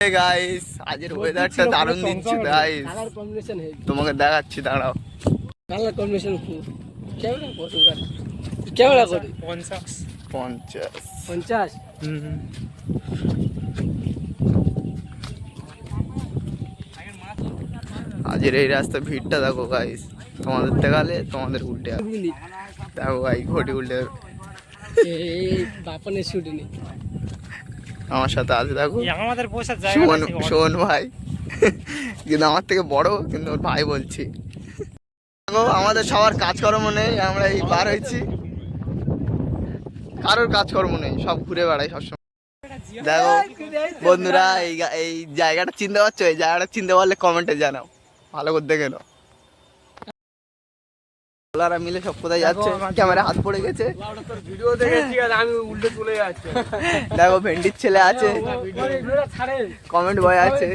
Guys আজের ওয়েদারটা দারুণ দিচ্ছে গাইস, তোমাকে দেখাচ্ছি, দাঁড়াও। কালার কম্বিনেশন ক্যামেরা কত গাড়ি ক্যামেরা কত 50 আজের এই রাস্তা ভিড়টা দেখো গাইস, তোমাদের দেখালে তোমাদের উল্টে আসবে। দেখো ভাই ঘটি উল্টে যাবে। এই বাপনের শুটে নেই আমার সাথে আছে দেখো আমাদের বসার জায়গা আছে শোন ভাই, কিন্তু আমার থেকে বড়, কিন্তু ওর ভাই বলছি। দেখো আমাদের সবার কাজকর্ম নেই, আমরা এই বার হয়েছি, কারোর কাজকর্ম নেই, সব ঘুরে বেড়াই সবসময়। দেখো বন্ধুরা, এই জায়গাটা চিনতে পারছো? এই জায়গাটা চিনতে পারলে কমেন্টে জানাও, ভালো করে দেখে নাও। ওরা মিলে সব কোথায় যাচ্ছে, ক্যামেরা হাত পড়ে গেছে। ভিডিও দেখেছি আর আমি উল্টে চলে যাচ্ছি। দেখো ভেন্ডির ছেলে আছে, কমেন্ট বয় আছে।